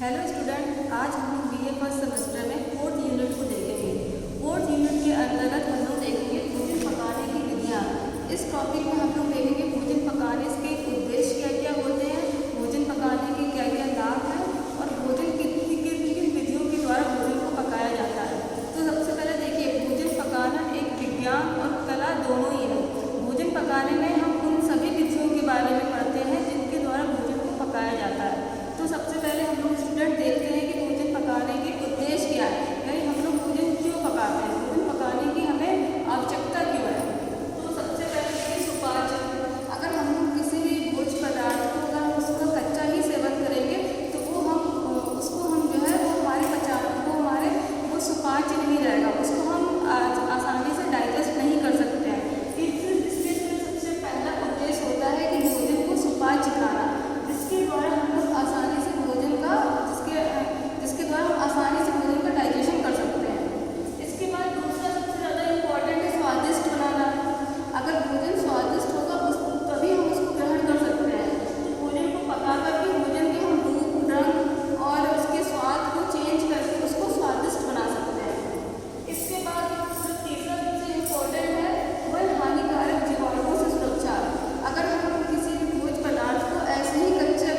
Hello student, आज हम लोग बीए फर्स्ट सेमेस्टर में फोर्थ यूनिट को देखेंगे। फोर्थ यूनिट के अंतर्गत हम लोग देखेंगे भोजन पकाने की विधियाँ। इस टॉपिक में हम लोग देखेंगे भोजन पकाने के उद्देश्य क्या क्या होते हैं, भोजन पकाने के क्या क्या लाभ हैं और भोजन किन विधियों के द्वारा भोजन को पकाया जाता है। तो सबसे पहले देखिए, भोजन पकाना एक विज्ञान और कला दोनों ही है। भोजन पकाने में हम उन सभी विधियों के बारे में पढ़ते हैं जिनके द्वारा भोजन को पकाया जाता है। तो सबसे पहले हम लोग स्टूडेंट देखते हैं कि भोजन पकाने के उद्देश्य क्या है, यानी हम लोग भोजन क्यों पकाते हैं, भोजन पकाने की हमें आवश्यकता क्यों है। तो सबसे पहले देखिए सुपाच्य। अगर हम लोग किसी भी भोज्य पदार्थ को अगर हम उसका कच्चा ही सेवन करेंगे तो वो जो है वो हमारे पचाने को वो सुपाच्य नहीं रहेगा, उसको हम आसानी से डाइजेस्ट नहीं कर सकते हैं। इसके सबसे पहला उद्देश्य होता है कि भोजन को सुपाच्य खाना, जिसके द्वारा हम लोग आसानी से भोजन का जिसके द्वारा हम आसानी से भोजन का डाइजेशन कर सकते हैं। इसके बाद दूसरा सबसे ज़्यादा इम्पोर्टेंट है स्वादिष्ट बनाना। अगर भोजन स्वादिष्ट होगा तभी हम उसको ग्रहण कर सकते हैं। तो भोजन को पका करके भोजन के हम रूप, रंग और उसके स्वाद को चेंज करके उसको स्वादिष्ट बना सकते हैं। इसके बाद जो तीसरा सबसे इम्पोर्टेंट है वो है हानिकारक जीवाणुओं से सुरक्षा। अगर हम किसी भी भोज्य पदार्थ को ऐसे ही कच्चे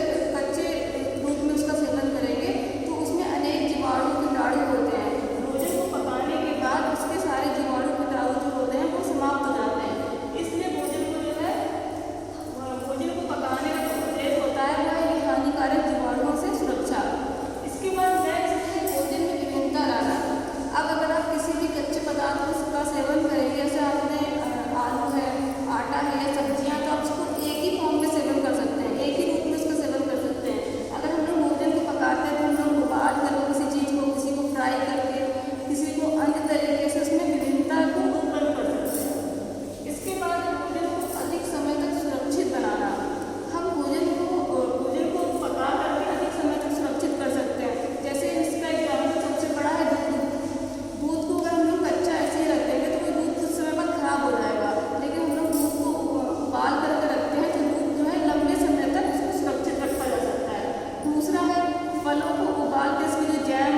रूप में उसका सेवन करेंगे तो उसमें अनेक जीवाणु कीटाणु होते हैं। भोजन को पकाने के बाद उसके सारे जीवाणु कीटाणु जो होते हैं वो समाप्त हो जाते हैं। इसलिए भोजन को पकाने का जो उद्देश्य होता है वह है हानिकारक जीवाणुओं से सुरक्षा। इसके बाद नेक्स्ट है भोजन में विभिन्नता लाना। अब अगर आप किसी भी कच्चे पदार्थ का सेवन करेंगे, जैसे आपने आलू है, आटा है या सब्जियाँ, तो आप उसको एक ही फॉर्म में सेवन कर सकते हैं, एक ही रूप में उसका सेवन कर सकते हैं। अगर हम लोग भोजन को पकाते हैं तो हम लोग उबाल करके किसी चीज़ को, किसी को फ्राई करके, किसी को अन्य तरीके से उसमें विभिन्नता को उत्पन्न कर सकते हैं। इसके बाद भोजन को अधिक समय तक सुरक्षित बनाना। हम भोजन को पका करके अधिक समय तक सुरक्षित कर सकते हैं। जैसे इसका एग्जाम्पल सबसे बड़ा है दूध को अगर हम लोग कच्चा ऐसे ही रख देंगे तो वो दूध कुछ समय बाद खराब हो जाएगा, लेकिन हम लोग दूध को उबाल करके रखते हैं तो दूध जो है लंबे समय तक उसको सुरक्षित रखा जा सकता है। दूसरा है फलों को उबाल के इसकी जो जैम